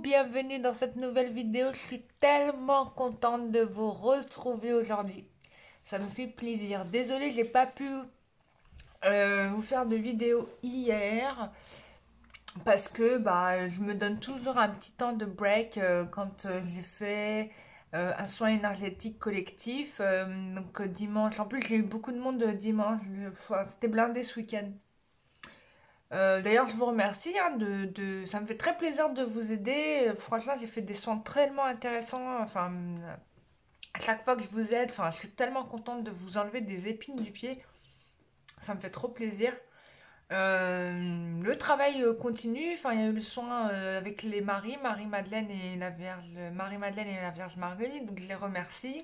Bienvenue dans cette nouvelle vidéo. Je suis tellement contente de vous retrouver aujourd'hui. Ça me fait plaisir. Désolée, j'ai pas pu vous faire de vidéo hier parce que je me donne toujours un petit temps de break quand j'ai fait un soin énergétique collectif. Donc dimanche, en plus j'ai eu beaucoup de monde dimanche. C'était blindé ce week-end. D'ailleurs, je vous remercie, hein, ça me fait très plaisir de vous aider. Franchement, j'ai fait des soins tellement intéressants. Enfin, à chaque fois que je vous aide, je suis tellement contente de vous enlever des épines du pied. Ça me fait trop plaisir. Le travail continue. Enfin, il y a eu le soin avec les Marie-Madeleine et la Vierge Marguerite. Donc, je les remercie.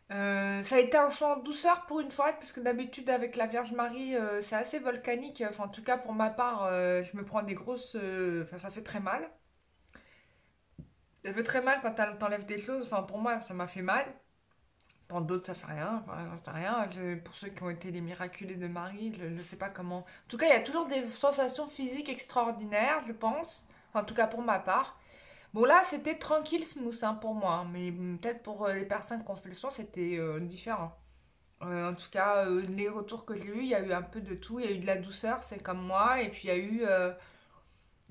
Ça a été un soin en douceur pour une fois, parce que d'habitude avec la Vierge Marie c'est assez volcanique, enfin en tout cas pour ma part je me prends des grosses, ça fait très mal. Ça fait très mal quand t'enlèves des choses, enfin pour moi ça m'a fait mal. Pour d'autres ça fait rien, enfin j'en sais rien. Pour ceux qui ont été les miraculés de Marie, je sais pas comment. En tout cas il y a toujours des sensations physiques extraordinaires je pense, enfin en tout cas pour ma part. Bon là c'était tranquille smooth hein, pour moi, hein, mais peut-être pour les personnes qui ont fait le soin c'était différent. En tout cas, les retours que j'ai eus, il y a eu un peu de tout. Il y a eu de la douceur, c'est comme moi. Et puis il y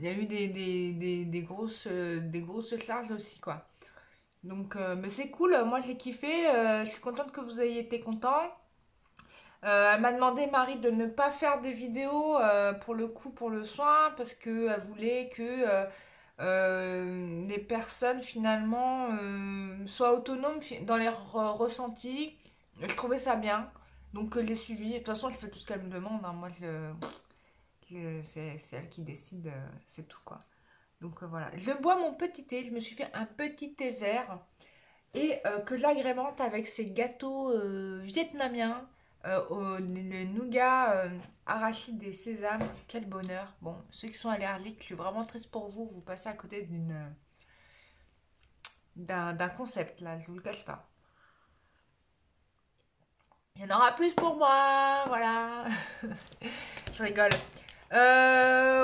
a eu des grosses charges aussi, quoi. Donc, mais c'est cool. Moi, j'ai kiffé. Je suis contente que vous ayez été contents. Elle m'a demandé, Marie, de ne pas faire des vidéos pour le coup, pour le soin, parce qu'elle voulait que les personnes, finalement, soient autonomes dans leurs ressentis. Je trouvais ça bien. Donc, j'ai suivi. De toute façon, je fais tout ce qu'elle me demande, hein. Moi, c'est elle qui décide, c'est tout, quoi. Donc, voilà. Je bois mon petit thé. Je me suis fait un petit thé vert et que j'agrémente avec ces gâteaux vietnamiens, le nougat, arachide et sésame. Quel bonheur. Bon, ceux qui sont allergiques, je suis vraiment triste pour vous. Vous passez à côté d'un concept, là, je vous le cache pas. Il y en aura plus pour moi, voilà. Je rigole.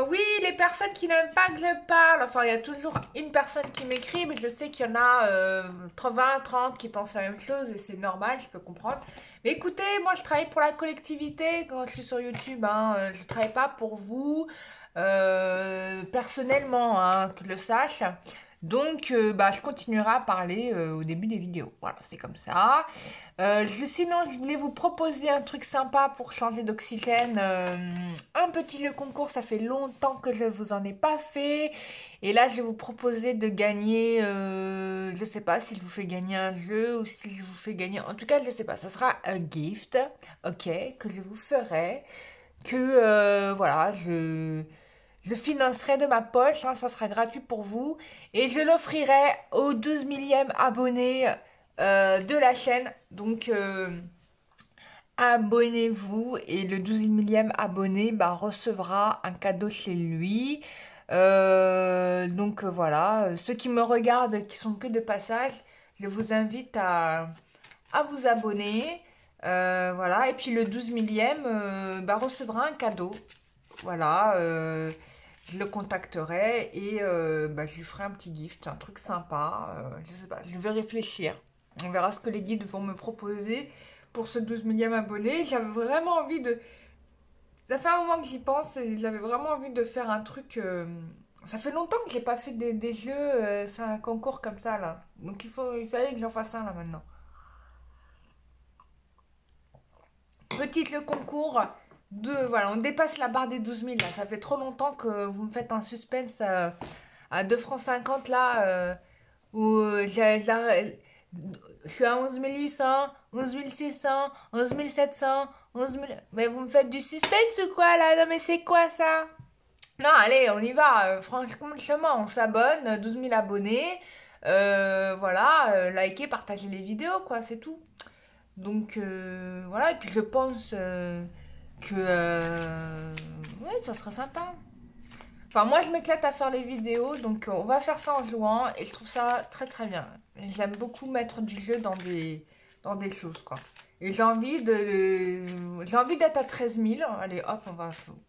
Oui, les personnes qui n'aiment pas que je parle, enfin, il y a toujours une personne qui m'écrit, mais je sais qu'il y en a 20, 30 qui pensent la même chose et c'est normal, je peux comprendre. Mais écoutez, moi je travaille pour la collectivité quand je suis sur YouTube, hein, je travaille pas pour vous personnellement, hein, que je le sache. Donc, je continuerai à parler au début des vidéos. Voilà, c'est comme ça. Sinon, je voulais vous proposer un truc sympa pour changer d'oxygène. Un petit jeu concours, ça fait longtemps que je vous en ai pas fait. Et là, je vais vous proposer de gagner, je sais pas si je vous fais gagner un jeu ou si je vous fais gagner... En tout cas, je sais pas, ça sera un gift, ok, que je vous ferai. Que, voilà, je financerai de ma poche, hein, ça sera gratuit pour vous. Et je l'offrirai au 12 millième abonné de la chaîne. Donc, abonnez-vous et le 12 millième abonné recevra un cadeau chez lui. Donc, voilà, ceux qui me regardent, qui sont que de passage, je vous invite à vous abonner. Voilà, et puis le 12 millième recevra un cadeau. Voilà, je le contacterai et je lui ferai un petit gift, un truc sympa. Je sais pas, je vais réfléchir. On verra ce que les guides vont me proposer pour ce 12 millième abonné. J'avais vraiment envie de... Ça fait un moment que j'y pense et j'avais vraiment envie de faire un truc... Ça fait longtemps que j'ai pas fait des jeux, c'est un concours comme ça là. Donc il fallait que j'en fasse un là maintenant. Le concours voilà, on dépasse la barre des 12 000 là. Ça fait trop longtemps que vous me faites un suspense à 2 francs 50 là. Où je suis à 11 800, 11 600, 11 700, 11 000... Mais vous me faites du suspense ou quoi là? Non mais c'est quoi ça? Non allez, on y va. Franchement, on s'abonne, 12 000 abonnés. Voilà, likez, partagez les vidéos, quoi, c'est tout. Donc voilà, et puis je pense que ouais, ça sera sympa. Enfin, moi je m'éclate à faire les vidéos, donc on va faire ça en jouant et je trouve ça très très bien. J'aime beaucoup mettre du jeu dans des choses, quoi. Et j'ai envie d'être à 13 000. Allez, hop,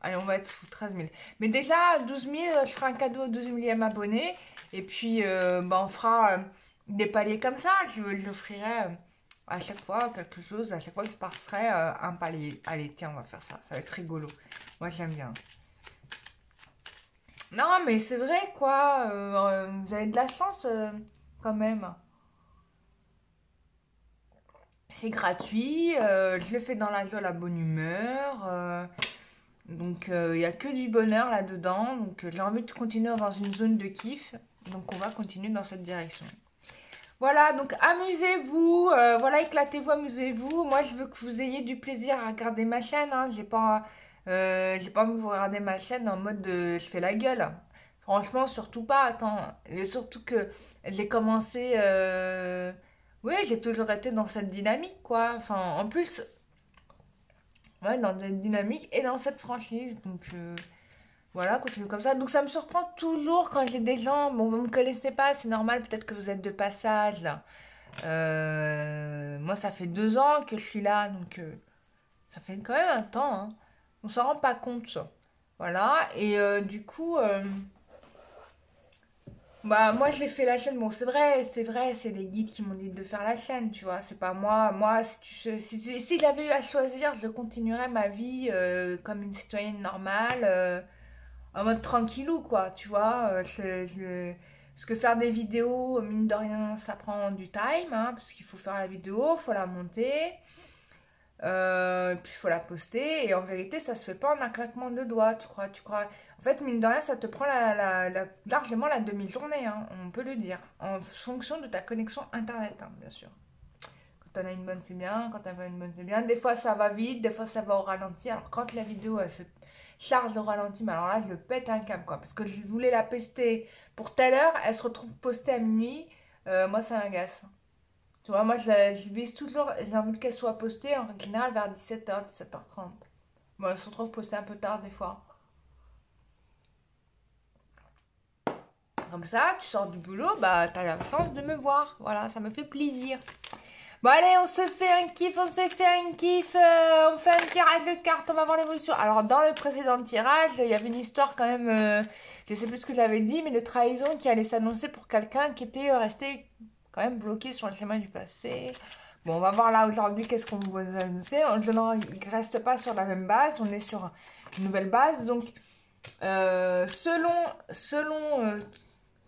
allez, on va être sous 13 000. Mais déjà, à 12 000, je ferai un cadeau au 12 000e abonné. Et puis, bah, on fera des paliers comme ça. Je ferai à chaque fois quelque chose. À chaque fois que je passerai un palier. Allez, tiens, on va faire ça. Ça va être rigolo. Moi, j'aime bien. Non, mais c'est vrai, quoi. Vous avez de la chance, quand même. C'est gratuit. Je le fais dans la joie, la bonne humeur. Donc, il n'y a que du bonheur là-dedans. Donc, j'ai envie de continuer dans une zone de kiff. Donc, on va continuer dans cette direction. Voilà, donc amusez-vous. Voilà, éclatez-vous, amusez-vous. Moi, je veux que vous ayez du plaisir à regarder ma chaîne. Hein. J'ai pas envie de vous regarder ma chaîne en mode je fais la gueule. Franchement, surtout pas. Attends, et surtout que j'ai commencé. Oui, j'ai toujours été dans cette dynamique, quoi. Enfin, en plus, ouais, dans cette dynamique et dans cette franchise. Donc, voilà, continue comme ça. Donc, ça me surprend toujours quand j'ai des gens. Bon, vous me connaissez pas, c'est normal. Peut-être que vous êtes de passage, là. Moi, ça fait 2 ans que je suis là. Donc, ça fait quand même un temps. Hein. On s'en rend pas compte, ça. Voilà. Et du coup. Bah, moi, j'ai fait la chaîne. Bon, c'est vrai, c'est les guides qui m'ont dit de faire la chaîne, tu vois. C'est pas moi. Moi, si j'avais eu à choisir, je continuerais ma vie comme une citoyenne normale, en mode tranquillou, quoi, tu vois. Parce que faire des vidéos, mine de rien, ça prend du time, hein, parce qu'il faut faire la vidéo, faut la monter. Puis il faut la poster et en vérité ça se fait pas en un claquement de doigts, tu crois. En fait, mine de rien, ça te prend largement la demi-journée, hein, on peut le dire, en fonction de ta connexion internet, hein, bien sûr. Quand on a une bonne, c'est bien, quand on a une bonne, c'est bien. Des fois ça va vite, des fois ça va au ralenti. Alors quand la vidéo elle se charge au ralenti, mais alors là je pète un câble, quoi, parce que je voulais la poster pour telle heure, elle se retrouve postée à minuit. Moi ça m'agace. Tu vois, moi, je vise toujours, j'ai envie qu'elle soit postée en général vers 17h, 17h30. Bon, elle se retrouve postée un peu tard des fois. Comme ça, tu sors du boulot, bah, t'as la chance de me voir. Voilà, ça me fait plaisir. Bon, allez, on se fait un kiff, on se fait un kiff. On fait un tirage de cartes, on va voir l'évolution. Alors, dans le précédent tirage, il y avait une histoire quand même, je sais plus ce que j'avais dit, mais de trahison qui allait s'annoncer pour quelqu'un qui était resté quand même bloqué sur le chemin du passé. Bon, on va voir là aujourd'hui qu'est-ce qu'on vous a annoncé. Je ne reste pas sur la même base, on est sur une nouvelle base. Donc, selon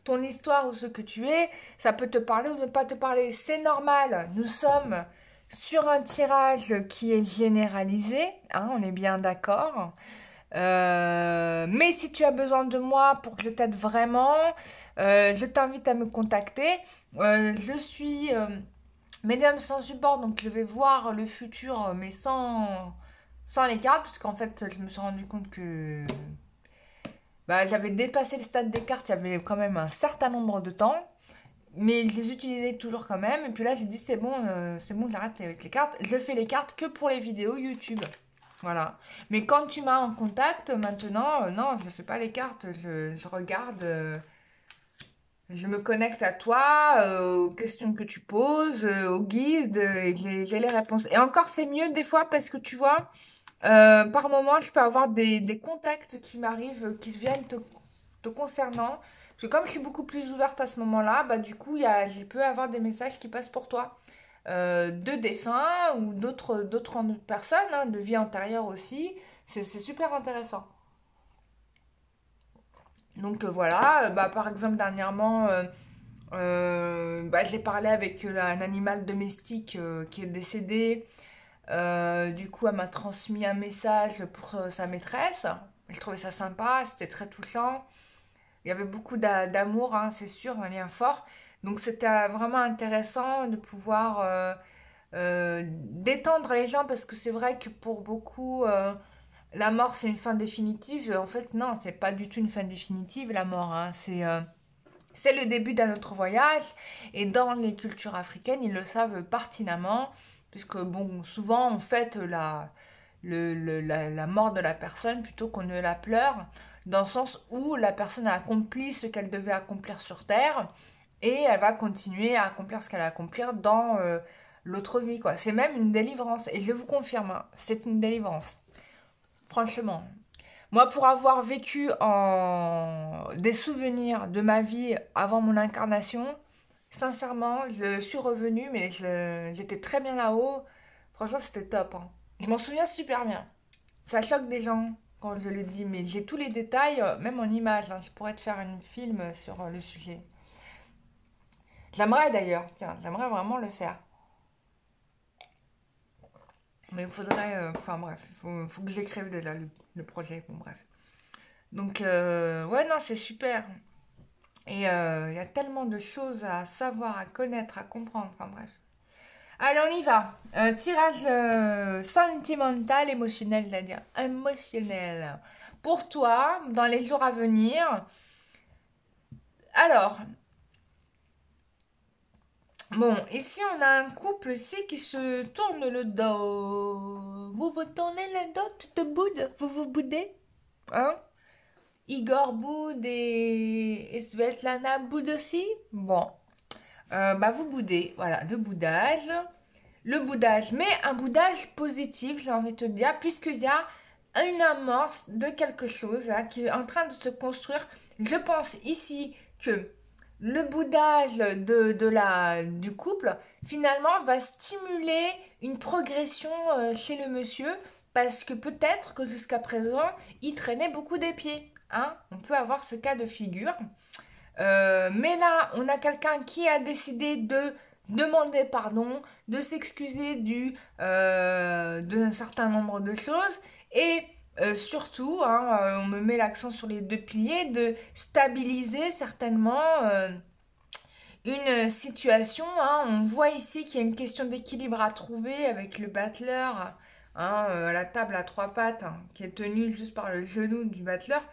ton histoire ou ce que tu es, ça peut te parler ou ne pas te parler. C'est normal, nous sommes sur un tirage qui est généralisé, hein, on est bien d'accord. Mais si tu as besoin de moi pour que je t'aide vraiment, je t'invite à me contacter. Je suis médium sans support, donc je vais voir le futur, mais sans les cartes, parce qu'en fait, je me suis rendu compte que bah, j'avais dépassé le stade des cartes, il y avait quand même un certain nombre de temps. Mais je les utilisais toujours quand même. Et puis là, j'ai dit, c'est bon, j'arrête avec les cartes. Je fais les cartes que pour les vidéos YouTube. Voilà. Mais quand tu m'as en contact, maintenant, non, je ne fais pas les cartes. Je regarde, je me connecte à toi, aux questions que tu poses, aux guides, et j'ai les réponses. Et encore, c'est mieux des fois parce que tu vois, par moment, je peux avoir des contacts qui m'arrivent, qui viennent te concernant. Parce que comme je suis beaucoup plus ouverte à ce moment-là, bah du coup, je peux avoir des messages qui passent pour toi. De défunts ou d'autres personnes, hein, de vie antérieure aussi. C'est super intéressant. Donc voilà, bah, par exemple, dernièrement, bah, j'ai parlé avec un animal domestique qui est décédé. Du coup, elle m'a transmis un message pour sa maîtresse. Je trouvais ça sympa, c'était très touchant. Il y avait beaucoup d'amour, hein, c'est sûr, un lien fort. Donc c'était vraiment intéressant de pouvoir détendre les gens parce que c'est vrai que pour beaucoup, la mort c'est une fin définitive. En fait, non, c'est pas du tout une fin définitive la mort. Hein. C'est le début d'un autre voyage et dans les cultures africaines, ils le savent pertinemment puisque bon, souvent on fête la mort de la personne plutôt qu'on ne la pleure dans le sens où la personne a accompli ce qu'elle devait accomplir sur Terre et elle va continuer à accomplir ce qu'elle a accompli dans l'autre vie, quoi. C'est même une délivrance et je vous confirme, hein, c'est une délivrance. Franchement. Moi, pour avoir vécu des souvenirs de ma vie avant mon incarnation, sincèrement, je suis revenue, mais j'étais très bien là-haut. Franchement, c'était top, hein. Je m'en souviens super bien. Ça choque des gens quand je le dis, mais j'ai tous les détails, même en images, hein. Je pourrais te faire un film sur le sujet. J'aimerais d'ailleurs, tiens, j'aimerais vraiment le faire. Mais il faudrait, enfin bref, faut que j'écrive déjà le projet, bon bref. Donc, ouais, non, c'est super. Et il y a tellement de choses à savoir, à connaître, à comprendre. Enfin bref. Allez, on y va. Tirage sentimental, émotionnel, c'est-à-dire émotionnel. Pour toi, dans les jours à venir. Alors, bon, ici on a un couple ici qui se tourne le dos. Vous vous tournez le dos, tu te boudes, vous vous boudez, hein? Igor boude et Svetlana boude aussi. Bon, bah vous boudez, voilà, le boudage. Le boudage, mais un boudage positif, j'ai envie de te dire, puisqu'il y a une amorce de quelque chose là, qui est en train de se construire. Je pense ici que le boudage du couple, finalement, va stimuler une progression chez le monsieur, parce que peut-être que jusqu'à présent, il traînait beaucoup des pieds. Hein, on peut avoir ce cas de figure. Mais là, on a quelqu'un qui a décidé de demander pardon, de s'excuser d'un certain nombre de choses et surtout, hein, on me met l'accent sur les deux piliers, de stabiliser certainement une situation. Hein. On voit ici qu'il y a une question d'équilibre à trouver avec le battleur, hein, la table à trois pattes, hein, qui est tenue juste par le genou du battleur.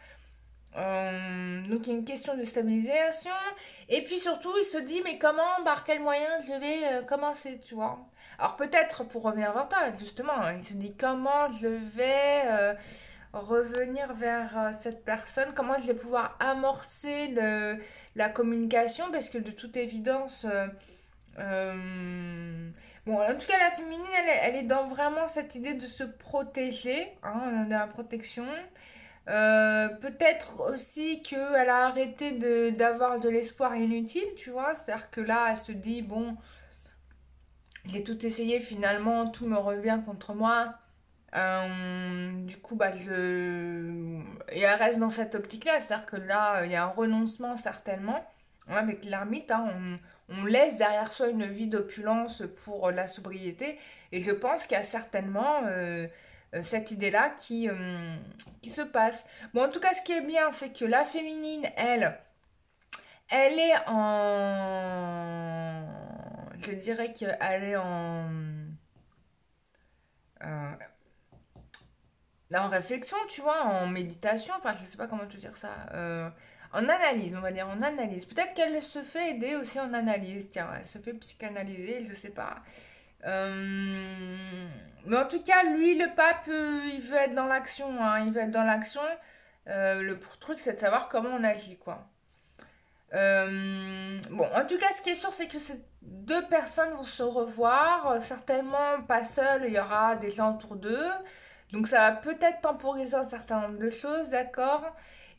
Donc il y a une question de stabilisation et puis surtout il se dit mais comment, par quel moyen je vais commencer, tu vois. Alors peut-être pour revenir vers toi justement, hein, il se dit comment je vais revenir vers cette personne, comment je vais pouvoir amorcer la communication parce que de toute évidence bon, en tout cas la féminine elle est dans vraiment cette idée de se protéger, hein, de la protection. Peut-être aussi qu'elle a arrêté d'avoir de l'espoir inutile, tu vois. C'est-à-dire que là, elle se dit, bon, j'ai tout essayé, finalement, tout me revient contre moi. Du coup, bah, Et elle reste dans cette optique-là. C'est-à-dire que là, il y a un renoncement, certainement. Avec l'ermite, hein, on laisse derrière soi une vie d'opulence pour la sobriété. Et je pense qu'il y a certainement cette idée-là qui se passe. Bon, en tout cas, ce qui est bien, c'est que la féminine, elle est en... Je dirais qu'elle est euh, en réflexion, tu vois, en méditation, enfin, je sais pas comment te dire ça. En analyse, on va dire, en analyse. Peut-être qu'elle se fait aider aussi en analyse, tiens, elle se fait psychanalyser, je sais pas. Mais en tout cas, lui, le pape, il veut être dans l'action, hein, il veut être dans l'action. Le truc, c'est de savoir comment on agit, quoi. Bon, en tout cas, ce qui est sûr, c'est que ces deux personnes vont se revoir. Certainement pas seules, il y aura des gens autour d'eux. Donc, ça va peut-être temporiser un certain nombre de choses, d'accord?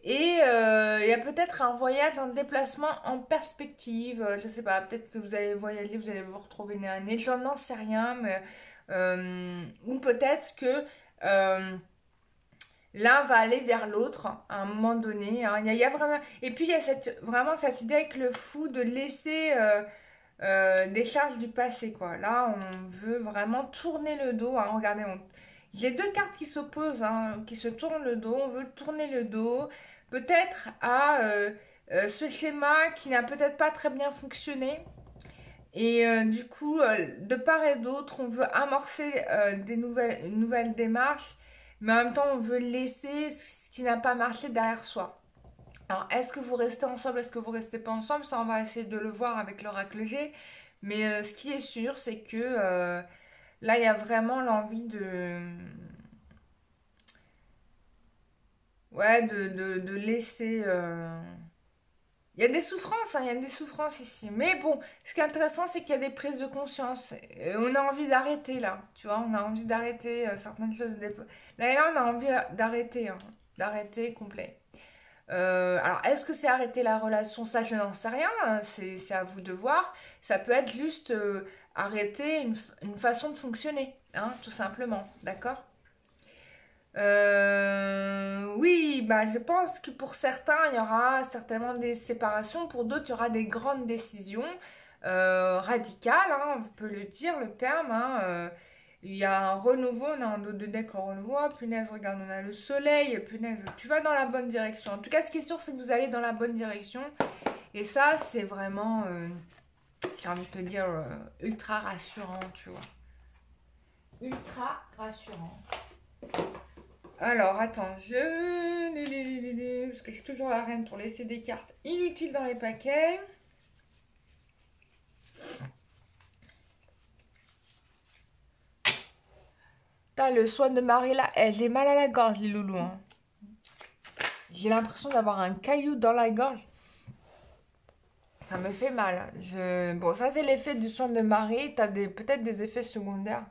Et il y a peut-être un voyage, un déplacement en perspective. Je sais pas, peut-être que vous allez voyager, vous allez vous retrouver nez à nez. J'en n'en sais rien, mais. Ou peut-être que. L'un va aller vers l'autre à un moment donné. Hein. Il y a vraiment... Et puis il y a vraiment cette idée avec le fou de laisser des charges du passé, quoi. Là, on veut vraiment tourner le dos. Hein. Regardez, j'ai deux cartes qui s'opposent, hein, qui se tournent le dos. On veut tourner le dos, peut-être à ce schéma qui n'a peut-être pas très bien fonctionné. Et du coup, de part et d'autre, on veut amorcer une nouvelle démarche, mais en même temps, on veut laisser ce qui n'a pas marché derrière soi. Alors, est-ce que vous restez ensemble, est-ce que vous restez pas ensemble? Ça, on va essayer de le voir avec l'oracle G. Mais ce qui est sûr, c'est que là, il y a vraiment l'envie de... Ouais, de laisser... Il y a des souffrances, hein, il y a des souffrances ici. Mais bon, ce qui est intéressant, c'est qu'il y a des prises de conscience. Et on a envie d'arrêter, là. Tu vois, on a envie d'arrêter certaines choses. Là, on a envie d'arrêter, hein, d'arrêter complet. Alors, est-ce que c'est arrêter la relation? Ça, je n'en sais rien, hein, c'est à vous de voir. Ça peut être juste arrêter une façon de fonctionner, hein, tout simplement. D'accord? Oui, bah, je pense que pour certains, il y aura certainement des séparations. Pour d'autres, il y aura des grandes décisions radicales, hein, on peut le dire, le terme. Hein, il y a un renouveau, on a un dos de deck en renouveau. Ah, punaise, regarde, on a le soleil. Punaise, tu vas dans la bonne direction. En tout cas, ce qui est sûr, c'est que vous allez dans la bonne direction. Et ça, c'est vraiment, j'ai envie de te dire, ultra rassurant, tu vois. Ultra rassurant. Alors, attends, parce que j'ai toujours la reine pour laisser des cartes inutiles dans les paquets. Putain, le soin de Marie là, j'ai mal à la gorge, les loulous. Hein. J'ai l'impression d'avoir un caillou dans la gorge. Ça me fait mal. Bon, ça c'est l'effet du soin de Marie. T'as peut-être des effets secondaires.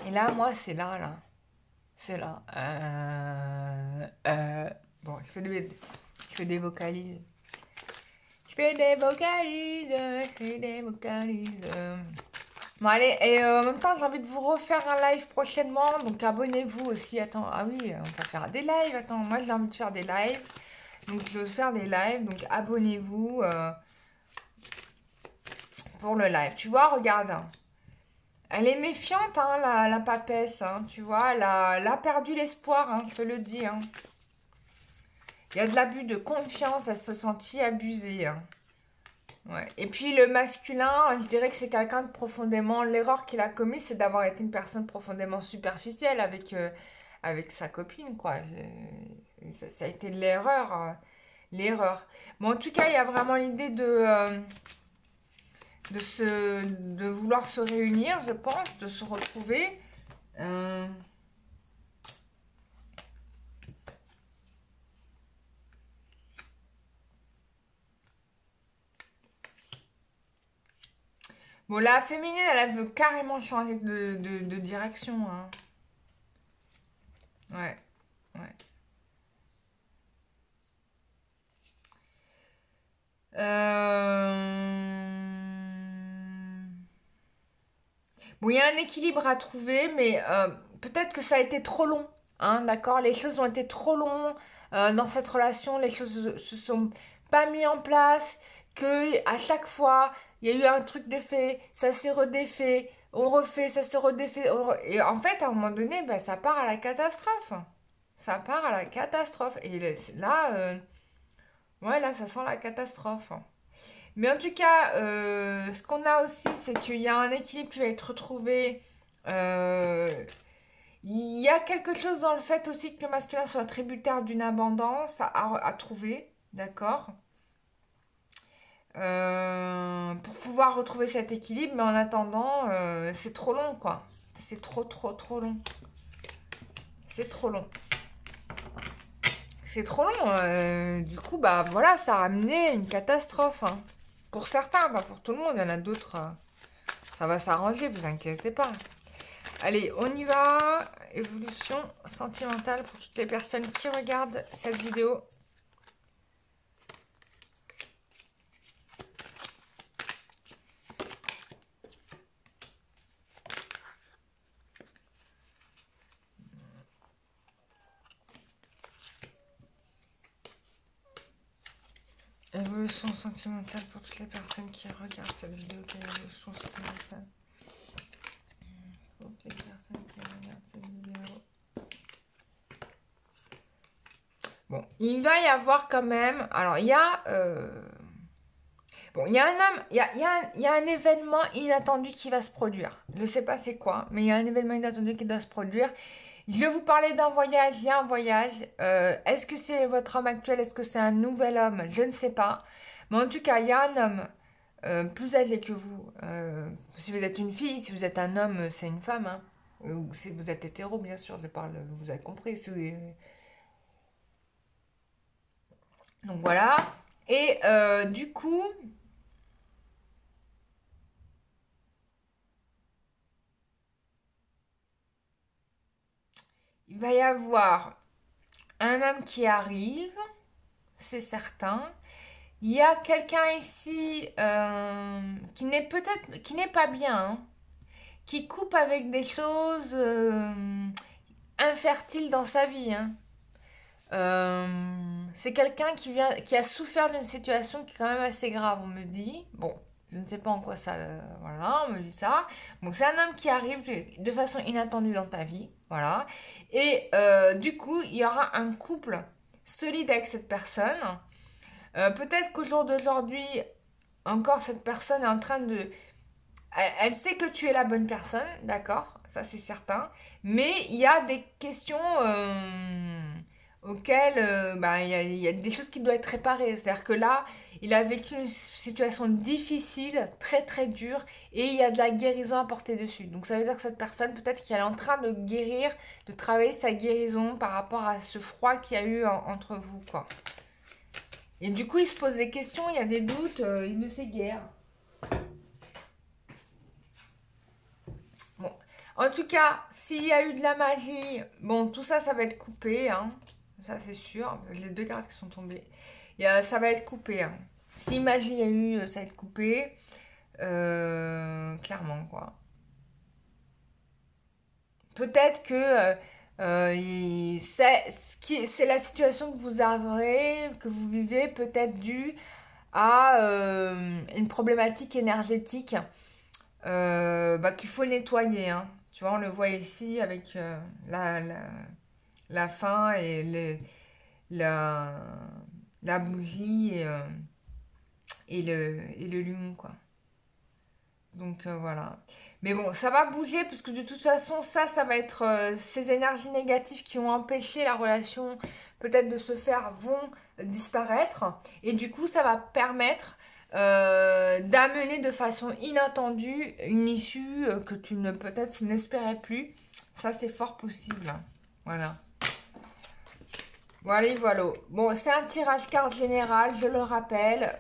Et là, moi, c'est là, là. C'est là. Bon, je fais des vocalises. Je fais des vocalises. Bon, allez, et en même temps, j'ai envie de vous refaire un live prochainement. Donc, abonnez-vous aussi. Attends, ah oui, on peut faire des lives. Attends, moi, j'ai envie de faire des lives. Donc, je veux faire des lives. Donc, abonnez-vous pour le live. Tu vois, regarde. Elle est méfiante, hein, la papesse. Hein, tu vois, elle a perdu l'espoir, hein, je te le dis. Hein. Il y a de l'abus de confiance. Elle se sentit abusée. Hein. Ouais. Et puis le masculin, je dirais que c'est quelqu'un de profondément... L'erreur qu'il a commise, c'est d'avoir été une personne profondément superficielle avec sa copine, quoi. Ça a été l'erreur. L'erreur. Bon, en tout cas, il y a vraiment l'idée de vouloir se réunir, je pense, de se retrouver. Bon, la féminine, elle veut carrément changer de direction. Hein. Ouais, ouais. Bon, il y a un équilibre à trouver, mais peut-être que ça a été trop long. Hein, d'accord? Les choses ont été trop longues dans cette relation. Les choses se sont pas mis en place. Que à chaque fois, il y a eu un truc de fait, ça s'est redéfait, on refait, ça se redéfait. Et en fait, à un moment donné, bah, ça part à la catastrophe. Ça part à la catastrophe. Et là, ouais, là, ça sent la catastrophe. Mais en tout cas, ce qu'on a aussi, c'est qu'il y a un équilibre qui va être retrouvé. Il y a quelque chose dans le fait aussi que le masculin soit tributaire d'une abondance à trouver, d'accord. Pour pouvoir retrouver cet équilibre, mais en attendant, c'est trop long, quoi. C'est trop long. C'est trop long. C'est trop long. Du coup, bah voilà, ça a amené une catastrophe. Hein. Pour certains, pas pour tout le monde. Il y en a d'autres. Ça va s'arranger, vous inquiétez pas. Allez, on y va. Évolution sentimentale pour toutes les personnes qui regardent cette vidéo. Évolution sentimentale pour toutes les personnes qui regardent cette vidéo. Évolution sentimentale. Pour toutes les personnes qui regardent cette vidéo. Bon, il va y avoir quand même... Alors, il y a... Bon, il y a un homme, il y a un événement inattendu qui va se produire. Je ne sais pas c'est quoi, mais il y a un événement inattendu qui doit se produire. Je vais vous parler d'un voyage, il y a un voyage. Est-ce que c'est votre homme actuel? Est-ce que c'est un nouvel homme? Je ne sais pas. Mais en tout cas, il y a un homme plus âgé que vous. Si vous êtes une fille, si vous êtes un homme, c'est une femme. Hein. Ou si vous êtes hétéro, bien sûr, je parle, vous avez compris. Donc voilà. Et du coup, il va y avoir un homme qui arrive, c'est certain. Il y a quelqu'un ici qui n'est peut-être, qui n'est pas bien, hein, qui coupe avec des choses infertiles dans sa vie. Hein. C'est quelqu'un qui a souffert d'une situation qui est quand même assez grave, on me dit. Bon, je ne sais pas en quoi ça. Voilà, on me dit ça. Bon, c'est un homme qui arrive de façon inattendue dans ta vie. Voilà. Et du coup, il y aura un couple solide avec cette personne. Peut-être qu'au jour d'aujourd'hui, encore cette personne est en train de... Elle sait que tu es la bonne personne, d'accord, ça c'est certain. Mais il y a des questions auxquelles bah, il y a des choses qui doivent être réparées. C'est-à-dire que là, il a vécu une situation difficile, très très dure, et il y a de la guérison à porter dessus. Donc ça veut dire que cette personne, peut-être qu'elle est en train de guérir, de travailler sa guérison par rapport à ce froid qu'il y a eu entre vous, quoi. Et du coup, il se pose des questions, il y a des doutes, il ne sait guère. Bon. En tout cas, s'il y a eu de la magie, bon, tout ça, ça va être coupé, hein. Ça, c'est sûr. Les deux cartes qui sont tombées. Ça va être coupé, hein. Si magie il y a eu, ça va être coupé. Clairement, quoi. Peut-être que c'est la situation que vous avez, que vous vivez, peut-être due à une problématique énergétique bah, qu'il faut nettoyer. Hein. Tu vois, on le voit ici avec la fin et la, la bougie et le lume, quoi. Donc voilà. Mais bon, ça va bouger parce que de toute façon, ça va être ces énergies négatives qui ont empêché la relation peut-être de se faire vont disparaître. Et du coup, ça va permettre d'amener de façon inattendue une issue que tu ne peut-être n'espérais plus. Ça, c'est fort possible. Voilà. Voilà, voilà. Bon, c'est un tirage carte général, je le rappelle.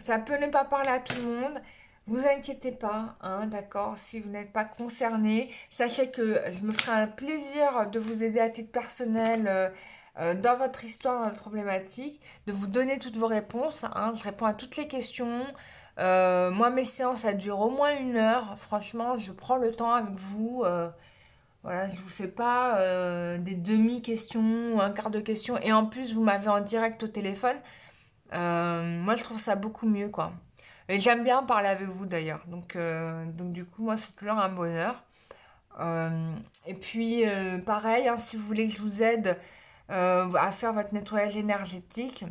Ça peut ne pas parler à tout le monde. Vous inquiétez pas, hein, d'accord, si vous n'êtes pas concerné. Sachez que je me ferai un plaisir de vous aider à titre personnel dans votre histoire, dans votre problématique, de vous donner toutes vos réponses. Hein, je réponds à toutes les questions. Moi, mes séances, ça dure au moins 1 heure. Franchement, je prends le temps avec vous. Voilà, je vous fais pas des demi-questions ou un quart de question. Et en plus, vous m'avez en direct au téléphone. Moi, je trouve ça beaucoup mieux, quoi. Et j'aime bien parler avec vous, d'ailleurs. Donc du coup, moi, c'est toujours un bonheur. Et puis, pareil, hein, si vous voulez que je vous aide à faire votre nettoyage énergétique,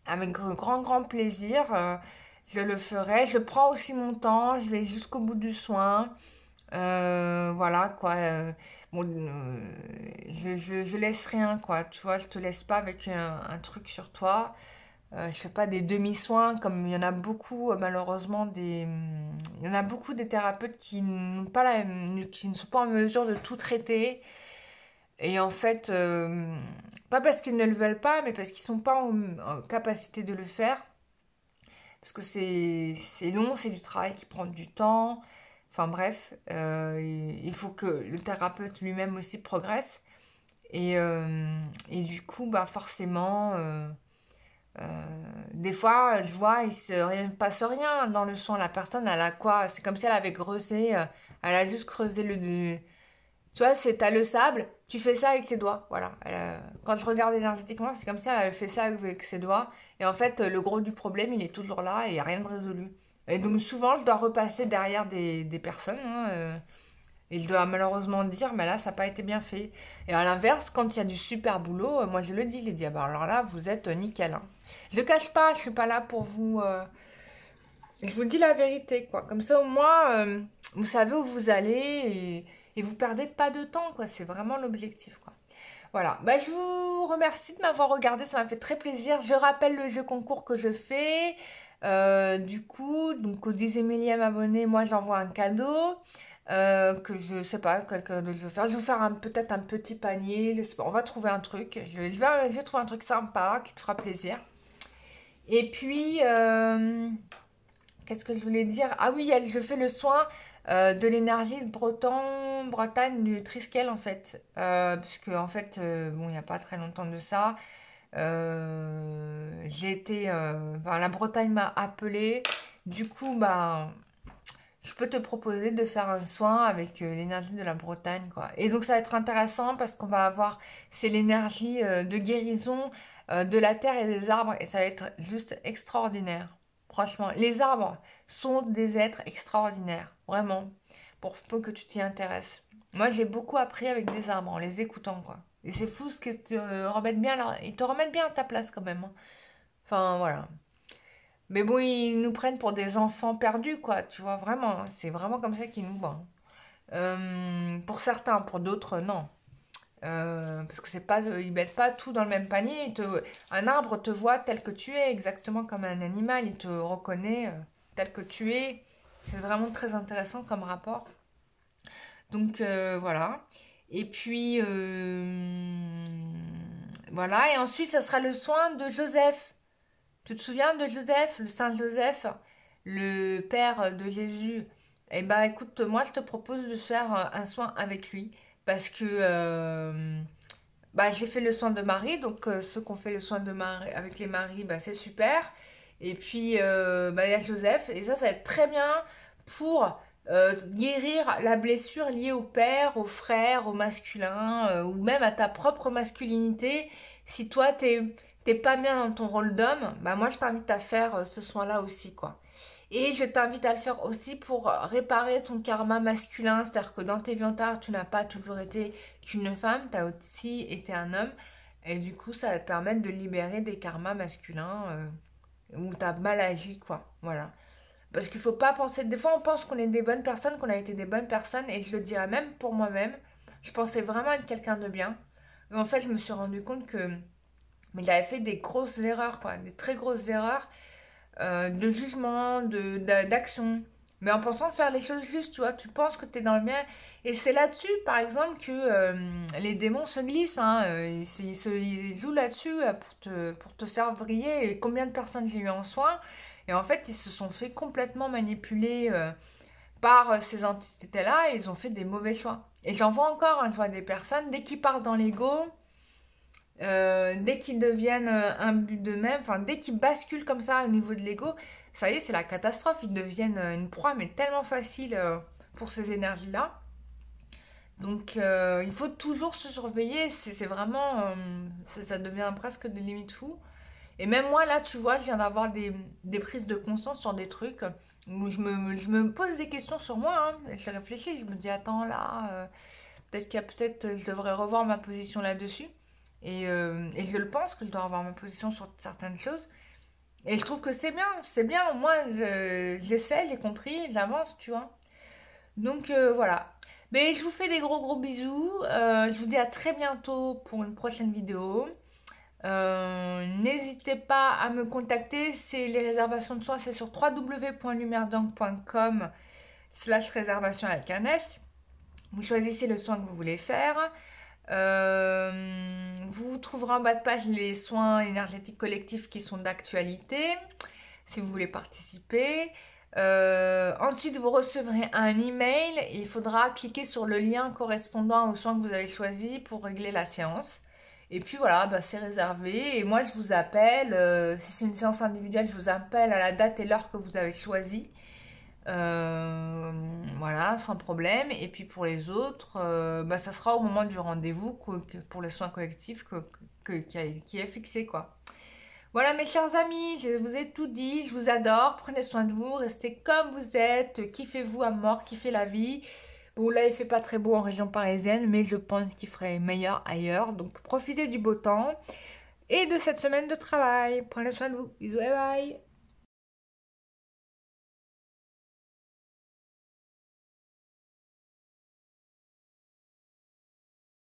avec grand, grand plaisir, je le ferai. Je prends aussi mon temps, je vais jusqu'au bout du soin. Voilà quoi. Bon, je laisse rien quoi. Tu vois, je te laisse pas avec un truc sur toi. Je fais pas des demi-soins comme il y en a beaucoup malheureusement il y en a beaucoup des thérapeutes qui n'ont pas qui ne sont pas en mesure de tout traiter. Et en fait, pas parce qu'ils ne le veulent pas, mais parce qu'ils sont pas en capacité de le faire. Parce que c'est long, c'est du travail qui prend du temps. Enfin bref, il faut que le thérapeute lui-même aussi progresse. Et du coup, bah forcément, des fois, je vois, il se passe rien dans le soin. La personne, elle a quoi? C'est comme si elle avait creusé, elle a juste creusé tu vois, t'as le sable, tu fais ça avec tes doigts. Voilà. Quand je regarde énergétiquement, c'est comme si elle avait fait ça avec ses doigts. Et en fait, le gros du problème, il est toujours là et il n'y a rien de résolu. Et donc, souvent, je dois repasser derrière des personnes. Hein, et je dois malheureusement dire, mais là, ça n'a pas été bien fait. Et à l'inverse, quand il y a du super boulot, moi, je le dis, les dis, ah bah, alors là, vous êtes nickel. Hein. Je ne cache pas, je ne suis pas là pour vous... je vous dis la vérité, quoi. Comme ça, au moins, vous savez où vous allez et vous perdez pas de temps, quoi. C'est vraiment l'objectif, quoi. Voilà, bah, je vous remercie de m'avoir regardé, ça m'a fait très plaisir. Je rappelle le jeu concours que je fais. Du coup, donc au 10 millième abonné, moi j'envoie un cadeau. Que je sais pas quel cadeau je vais faire. Je vais vous faire peut-être un petit panier. On va trouver un truc. Je vais trouver un truc sympa qui te fera plaisir. Et puis, qu'est-ce que je voulais dire? Ah oui, je fais le soin de l'énergie de Bretagne du Triskel en fait. Puisque en fait, bon, il n'y a pas très longtemps de ça. J'ai été, la Bretagne m'a appelé. Du coup, bah, je peux te proposer de faire un soin avec l'énergie de la Bretagne, quoi. Et donc, ça va être intéressant parce qu'on va avoir, c'est l'énergie de guérison de la terre et des arbres. Et ça va être juste extraordinaire. Franchement, les arbres sont des êtres extraordinaires. Vraiment. Pour peu que tu t'y intéresses. Moi, j'ai beaucoup appris avec des arbres en les écoutant, quoi. Et c'est fou ce que te remettent bien là. Ils te remettent bien à ta place quand même, hein. Enfin, voilà. Mais bon, ils nous prennent pour des enfants perdus, quoi. Tu vois, vraiment, hein. C'est vraiment comme ça qu'ils nous voient, hein. Pour certains, pour d'autres, non. Parce que c'est pas, ils mettent pas tout dans le même panier. Un arbre te voit tel que tu es, exactement comme un animal. Il te reconnaît tel que tu es. C'est vraiment très intéressant comme rapport. Donc voilà. Et puis voilà. Et ensuite, ça sera le soin de Joseph. Tu te souviens de Joseph, le Saint Joseph, le père de Jésus? Eh ben, écoute, moi, je te propose de faire un soin avec lui parce que bah, j'ai fait le soin de Marie, donc ceux qui ont fait le soin de Marie avec les maris, bah, c'est super. Et puis, bah, il y a Joseph, et ça va être très bien pour guérir la blessure liée au père, au frère, au masculin, ou même à ta propre masculinité. Si toi, t'es pas bien dans ton rôle d'homme, bah moi je t'invite à faire ce soin-là aussi, quoi. Et je t'invite à le faire aussi pour réparer ton karma masculin, c'est-à-dire que dans tes vies antérieures, tu n'as pas toujours été qu'une femme, tu as aussi été un homme, et du coup ça va te permettre de libérer des karmas masculins où tu as mal agi, quoi. Voilà. Parce qu'il faut pas penser, des fois on pense qu'on est des bonnes personnes, qu'on a été des bonnes personnes, et je le dirais même pour moi-même, je pensais vraiment être quelqu'un de bien. Mais en fait, je me suis rendu compte que mais j'avais fait des grosses erreurs, quoi, des très grosses erreurs de jugement, d'action. Mais en pensant faire les choses justes, tu vois, tu penses que tu es dans le bien. Et c'est là-dessus, par exemple, que les démons se glissent, hein, ils jouent là-dessus pour te faire vriller. Et combien de personnes j'ai eu en soin? Et en fait, ils se sont fait complètement manipuler par ces entités-là et ils ont fait des mauvais choix. Et j'en vois encore, hein, je vois des personnes, dès qu'ils partent dans l'ego, dès qu'ils deviennent un but d'eux-mêmes, enfin dès qu'ils basculent comme ça au niveau de l'ego, ça y est, c'est la catastrophe. Ils deviennent une proie, mais tellement facile pour ces énergies-là. Donc il faut toujours se surveiller. C'est vraiment, ça devient presque des limites fous. Et même moi, là, tu vois, je viens d'avoir des prises de conscience sur des trucs où je me pose des questions sur moi, hein. Je réfléchis, je me dis, attends, là, je devrais revoir ma position là-dessus. Et je le pense que je dois avoir ma position sur certaines choses. Et je trouve que c'est bien, au moins, j'essaie, j'ai compris, j'avance, tu vois. Donc voilà. Mais je vous fais des gros gros bisous. Je vous dis à très bientôt pour une prochaine vidéo. N'hésitez pas à me contacter, c'est les réservations de soins, c'est sur www.lumerdang.com/réservation avec un S. Vous choisissez le soin que vous voulez faire. Vous trouverez en bas de page les soins énergétiques collectifs qui sont d'actualité, si vous voulez participer. Ensuite, vous recevrez un email et il faudra cliquer sur le lien correspondant au soin que vous avez choisi pour régler la séance. Et puis voilà, bah, c'est réservé. Et moi, je vous appelle. Si c'est une séance individuelle, je vous appelle à la date et l'heure que vous avez choisi. Voilà, sans problème. Et puis pour les autres, bah, ça sera au moment du rendez-vous pour les soins collectifs qui est fixé, quoi. Voilà mes chers amis, je vous ai tout dit, je vous adore, prenez soin de vous, restez comme vous êtes, kiffez-vous à mort, kiffez la vie. Bon là il fait pas très beau en région parisienne, mais je pense qu'il ferait meilleur ailleurs, donc profitez du beau temps et de cette semaine de travail. Prenez soin de vous, bisous, bye bye.